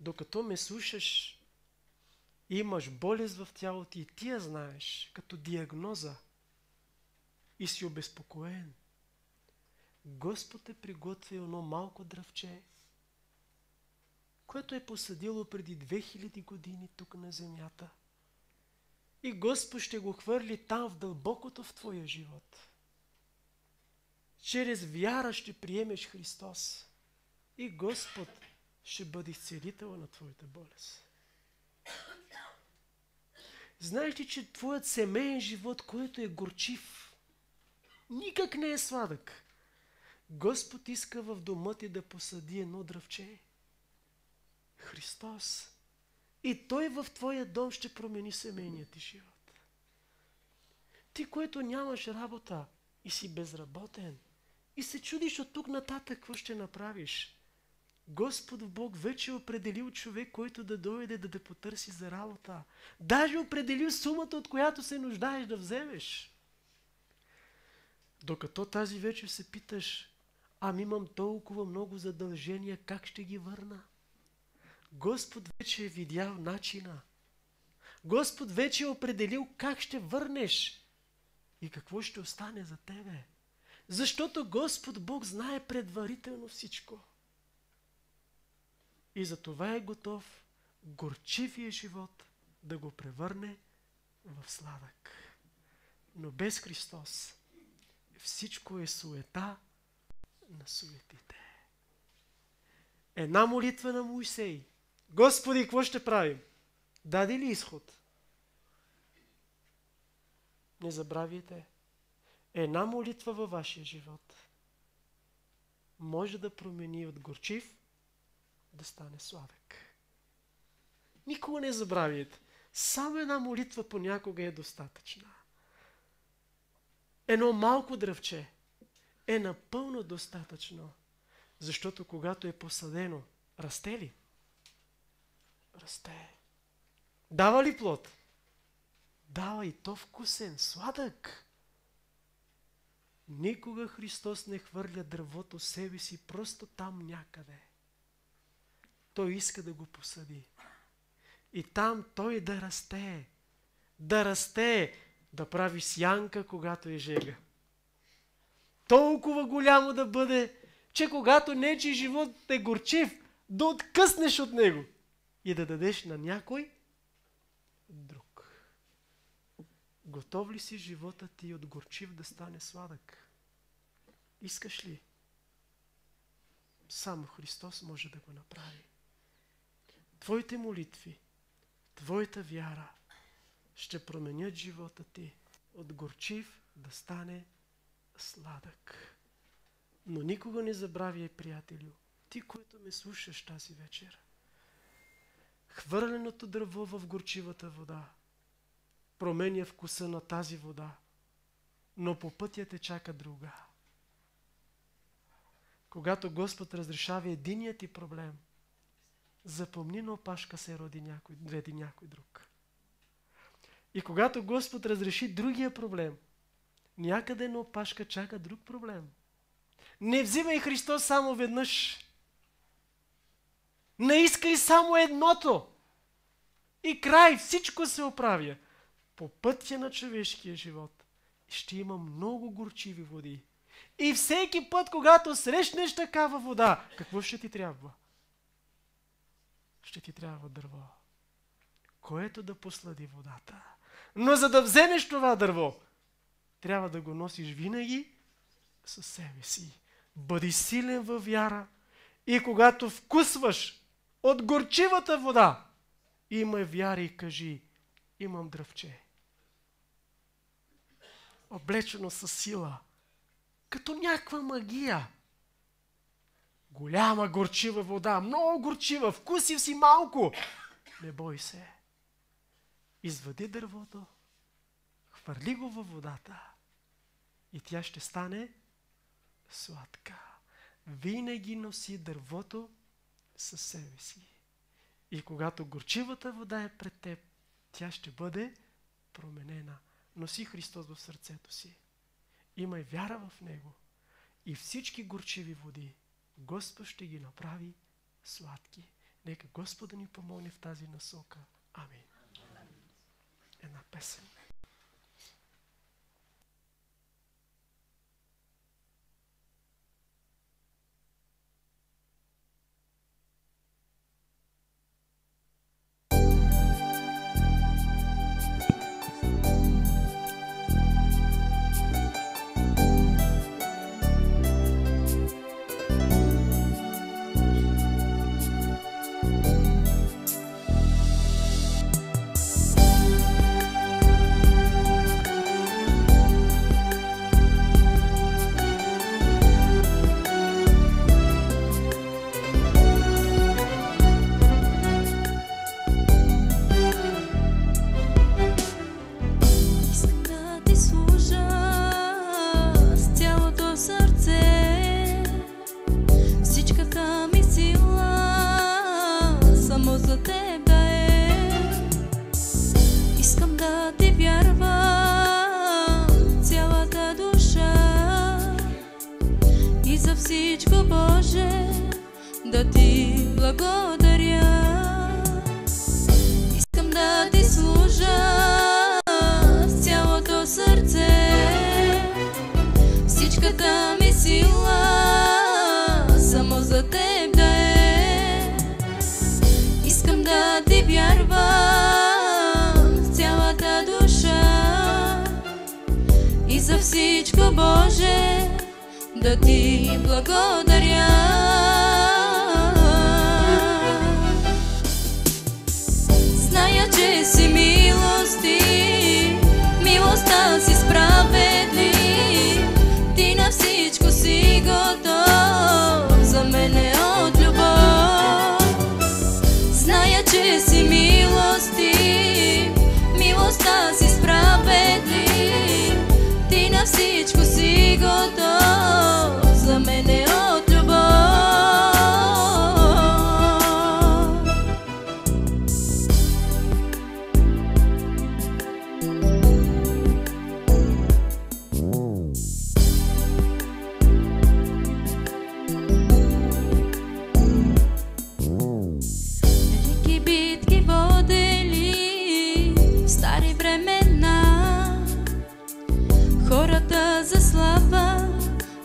докато ме слушаш, имаш болест в тялото ти и ти я знаеш като диагноза и си обезпокоен. Господ е приготвил едно малко дръвче, което е посадило преди 2000 години тук на земята. И Господ ще го хвърли там в дълбокото в твоя живот. Чрез вяра ще приемеш Христос. И Господ ще бъде изцелител на твоята болест. Знаеш ли, че твоят семейен живот, който е горчив, никак не е сладък. Господ иска в дома ти да посади едно дръвче. Христос. И Той в твоя дом ще промени семейният ти живот. Ти, който нямаш работа и си безработен, и се чудиш от тук нататък какво ще направиш, Господ Бог вече е определил човек, който да дойде да те потърси за работа. Даже определил сумата, от която се нуждаеш да вземеш. Докато тази вечер се питаш, имам толкова много задължения, как ще ги върна? Господ вече е видял начина. Господ вече е определил как ще върнеш и какво ще остане за тебе. Защото Господ Бог знае предварително всичко. И за това е готов горчивия живот да го превърне в сладък. Но без Христос всичко е суета на суетите. Една молитва на Моисей. Господи, какво ще правим? Даде ли изход? Не забравяйте. Една молитва във вашия живот може да промени от горчив да стане сладък. Никога не забравяйте. Само една молитва понякога е достатъчна. Едно малко дръвче е напълно достатъчно. Защото когато е посадено, расте ли? Расте. Дава ли плод? Дава и то вкусен, сладък. Никога Христос не хвърля дървото себе си просто там някъде. Той иска да го посади. И там той да расте. Да расте, да прави сянка, когато е жега. Толкова голямо да бъде, че когато нечий живот е горчив, да откъснеш от него и да дадеш на някой друг. Готов ли си живота ти от горчив да стане сладък? Искаш ли? Само Христос може да го направи. Твоите молитви, твоята вяра ще променят живота ти от горчив да стане сладък. Но никога не забравяй, приятелю, ти, който ме слушаш тази вечер, хвърленото дърво в горчивата вода променя вкуса на тази вода, но по пътя те чака друга. Когато Господ разрешава единият ти проблем, запомни, на опашка се роди някой друг. И когато Господ разреши другия проблем, някъде на опашка чака друг проблем. Не взимай Христос само веднъж. Не искай само едното. И край, всичко се оправя. По пътя на човешкия живот ще има много горчиви води. И всеки път, когато срещнеш такава вода, какво ще ти трябва? Ще ти трябва дърво, което да послади водата. Но за да вземеш това дърво, трябва да го носиш винаги със себе си. Бъди силен във вяра и когато вкусваш от горчивата вода, имай вяра и кажи: имам дръвче, облечено със сила, като някаква магия. Голяма горчива вода, много горчива, вкусив си малко. Не бой се. Извади дървото, хвърли го във водата и тя ще стане сладка. Винаги носи дървото със себе си. И когато горчивата вода е пред теб, тя ще бъде променена. Носи Христос в сърцето си. Имай вяра в Него. И всички горчиви води Господ ще ги направи сладки. Нека Господ да ни помогне в тази насока. Амин. Една песен.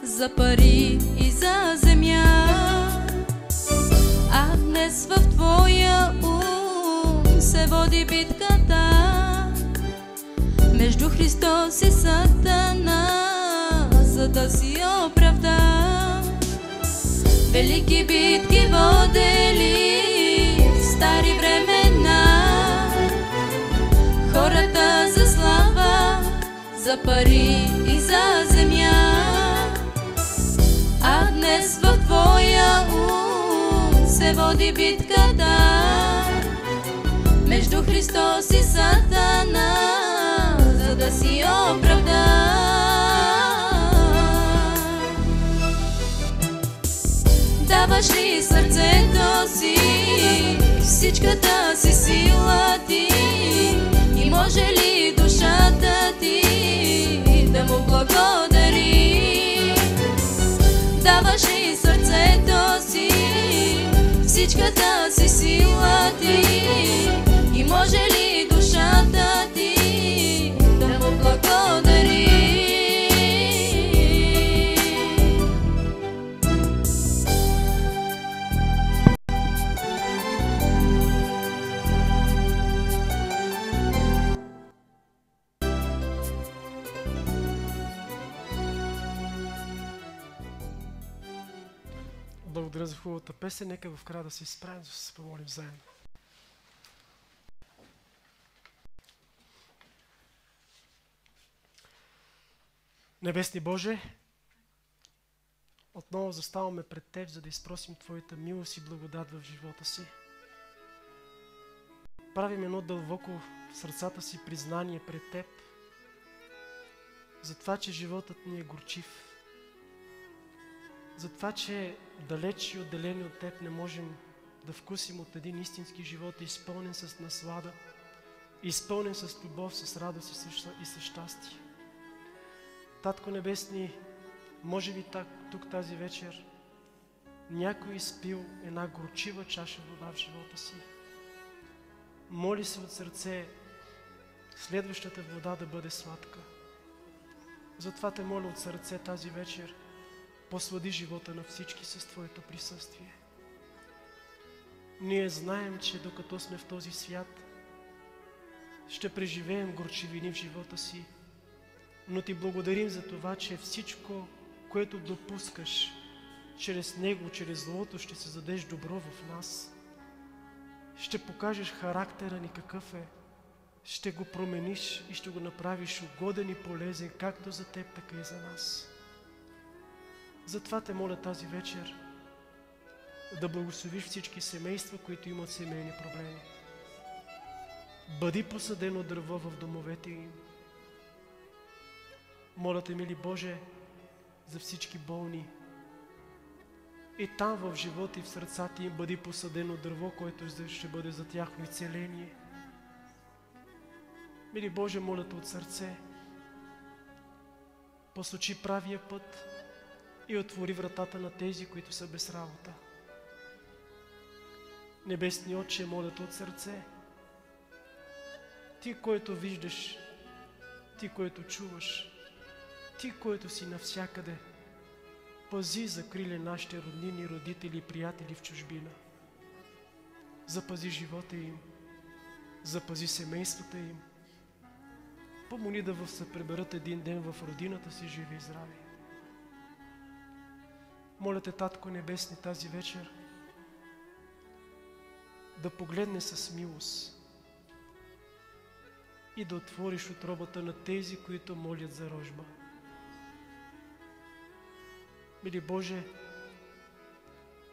За пари и за земя, а днес в твоя ум се води битката между Христос и Сатана, за да си оправда. Велики битки водели в стари времена, хората за слава, за пари и за земя. А днес в твоя ум се води битката между Христос и Сатана, за да си оправда. Даваш ли сърцето си, всичката си сила ти, и може ли душата ти да му благодари? Даваш ли сърцето си, всичката си сила ти, и може ли душата ти да му благодари? Благодаря за хубавата песен. Нека в края да се изправим, да се помолим заедно. Небесни Боже, отново заставаме пред Теб, за да изпросим Твоята милост и благодат в живота си. Правим едно дълбоко в сърцата си признание пред Теб за това, че животът ни е горчив, за това, че далеч и отделени от Теб не можем да вкусим от един истински живот, изпълнен с наслада, изпълнен с любов, с радост и с щастие. Татко Небесни, може би тук тази вечер някой изпил една горчива чаша вода в живота си. Моли се от сърце следващата вода да бъде сладка. Затова те моля от сърце тази вечер, послади живота на всички с Твоето присъствие. Ние знаем, че докато сме в този свят, ще преживеем горчивини в живота си, но Ти благодарим за това, че всичко, което допускаш, чрез него, чрез злото, ще се задеш добро в нас. Ще покажеш характера ни какъв е, ще го промениш и ще го направиш угоден и полезен, както за Теб, така и за нас. Затова те моля тази вечер да благословиш всички семейства, които имат семейни проблеми. Бъди посадено дърво в домовете им. Моля те, мили Боже, за всички болни. И там в живота и в сърцата им бъди посадено дърво, което ще бъде за тяхно изцеление. Мили Боже, моля те от сърце, посочи правия път и отвори вратата на тези, които са без работа. Небесни Отче, моля те от сърце, Ти, който виждаш, Ти, който чуваш, Ти, който си навсякъде, пази, закрили нашите роднини, родители и приятели в чужбина. Запази живота им, запази семействата им. Помоли да се преберат един ден в родината си живи и здрави. Моля те, Татко Небесни, тази вечер да погледне с милост и да отвориш отробата на тези, които молят за рожба. Мили Боже,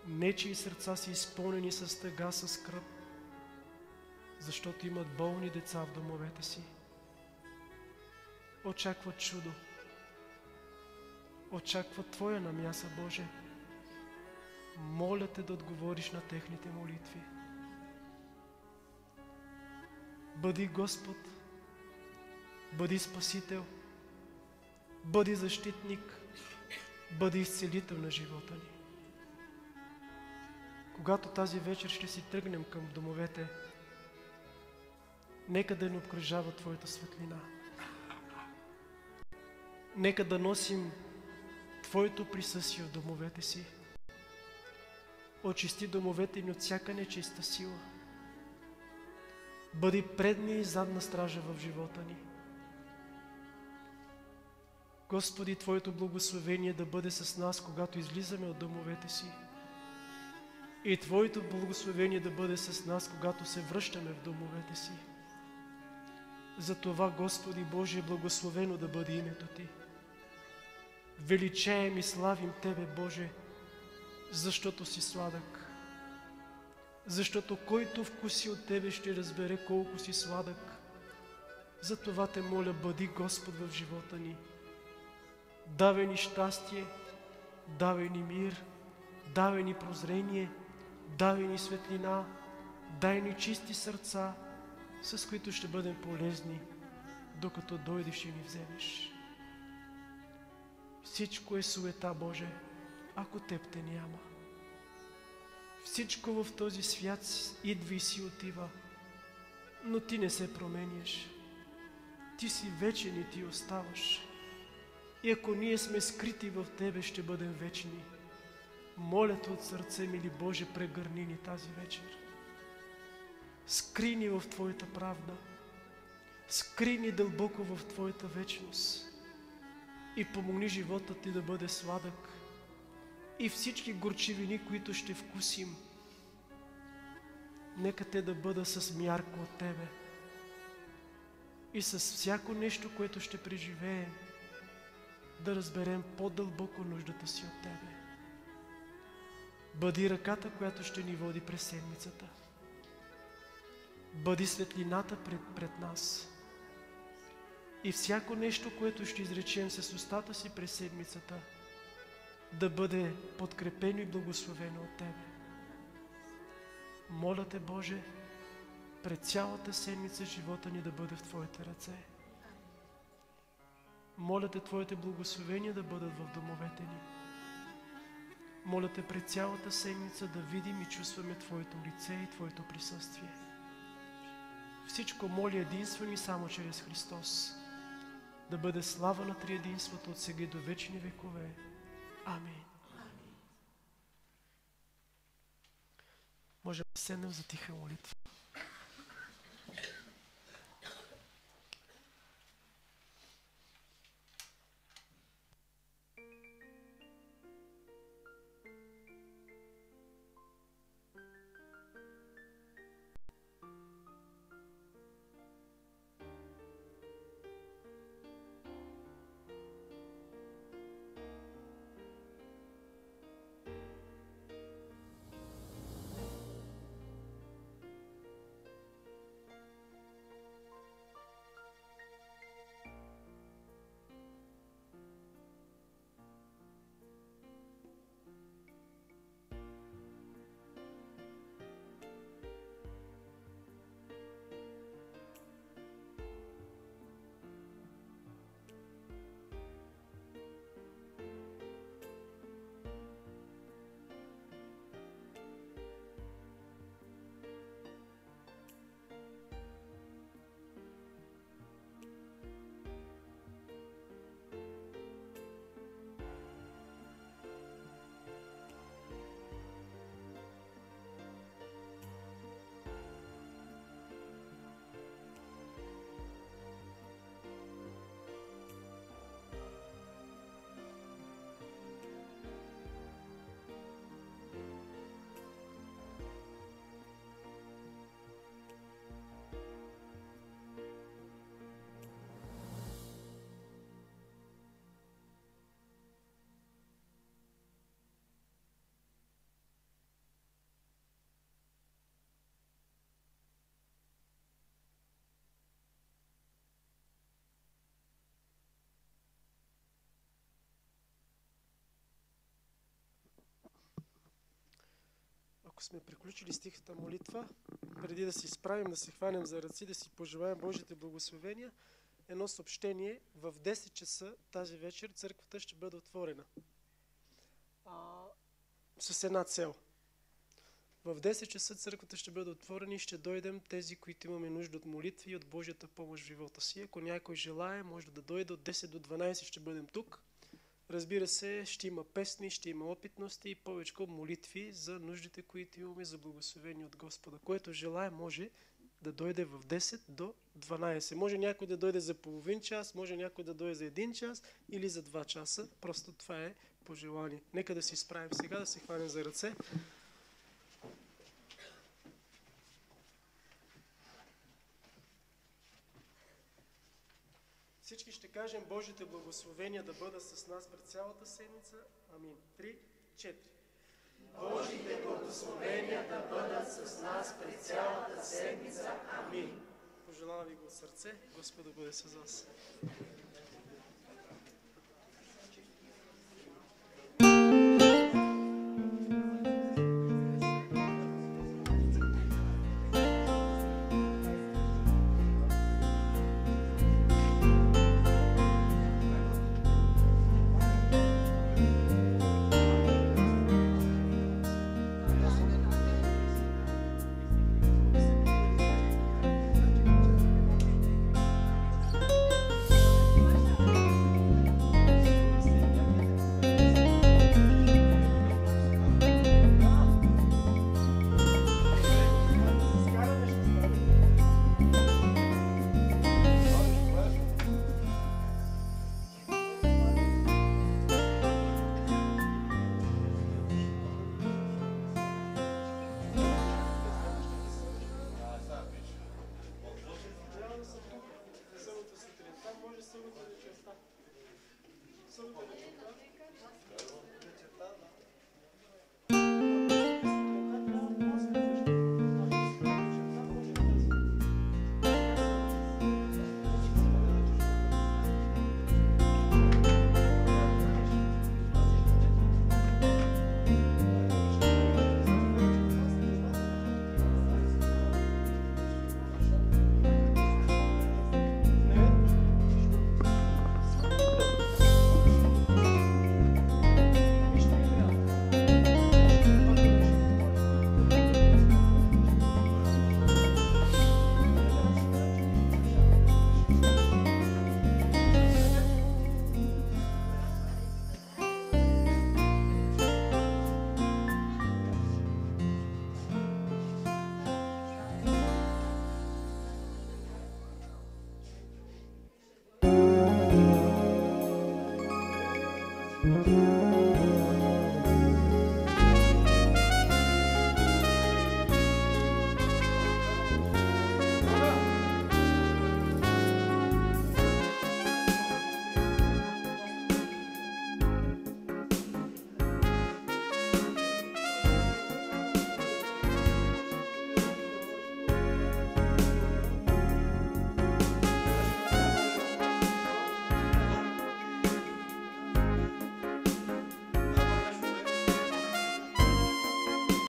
нечии сърца са изпълнени с тъга, с скръб, защото имат болни деца в домовете си. Очакват чудо. Очакват Твоя намяса, Боже. Моля те да отговориш на техните молитви. Бъди Господ, бъди Спасител, бъди защитник, бъди изцелител на живота ни. Когато тази вечер ще си тръгнем към домовете, нека да ни обкръжава Твоята светлина. Нека да носим Твоето присъствие в домовете си. Очисти домовете ни от всяка нечиста сила. Бъди предна и задна стража в живота ни. Господи, Твоето благословение да бъде с нас, когато излизаме от домовете си. И Твоето благословение да бъде с нас, когато се връщаме в домовете си. Затова, Господи Боже, благословено да бъде името Ти. Величаем и славим Тебе, Боже, защото си сладък. Защото който вкуси от Тебе ще разбере колко си сладък. Затова те моля, бъди Господ в живота ни. Давай ни щастие, давай ни мир, давай ни прозрение, давай ни светлина, дай ни чисти сърца, с които ще бъдем полезни, докато дойдеш и ни вземеш. Всичко е суета, Боже, ако Теб те няма. Всичко в този свят идва и си отива, но Ти не се променяш. Ти си вечен и Ти оставаш. И ако ние сме скрити в Тебе, ще бъдем вечни. Моля те от сърце, мили Боже, прегърни ни тази вечер. Скри ни в Твоята правда. Скри ни дълбоко в Твоята вечност. И помогни живота Ти да бъде сладък. И всички горчивини, които ще вкусим, нека те да бъдат с мярка от Тебе. И с всяко нещо, което ще преживеем, да разберем по-дълбоко нуждата си от Тебе. Бъди ръката, която ще ни води през седмицата. Бъди светлината пред нас. И всяко нещо, което ще изречем с устата си през седмицата, да бъде подкрепено и благословено от Тебе. Моля Те, Боже, пред цялата седмица живота ни да бъде в Твоите ръце. Моля Те, Твоите благословения да бъдат в домовете ни. Моля Те, пред цялата седмица да видим и чувстваме Твоето лице и Твоето присъствие. Всичко моля единствено и само чрез Христос. Да бъде слава на триединството от сега до вечни векове. Амин. Можем да седнем за тиха молитва. Ако сме приключили с тихата молитва, преди да се изправим, да се хванем за ръци, да си пожелаем Божите благословения, едно съобщение: в 10 часа тази вечер църквата ще бъде отворена. С една цел. В 10 часа църквата ще бъде отворена и ще дойдем тези, които имаме нужда от молитви и от Божията помощ в живота си. Ако някой желае, може да дойде от 10 до 12, ще бъдем тук. Разбира се, ще има песни, ще има опитности и повече молитви за нуждите, които имаме, за благословение от Господа. Което желае, може да дойде в 10 до 12. Може някой да дойде за половин час, може някой да дойде за 1 час или за 2 часа. Просто това е пожелание. Нека да се изправим сега, да се хванем за ръце. Всички ще кажем Божите благословения да бъдат с нас през цялата седмица. Амин. 3, 4. Божите благословения да бъдат с нас през цялата седмица. Амин. Пожелавам ви го от сърце. Господа бъде с вас.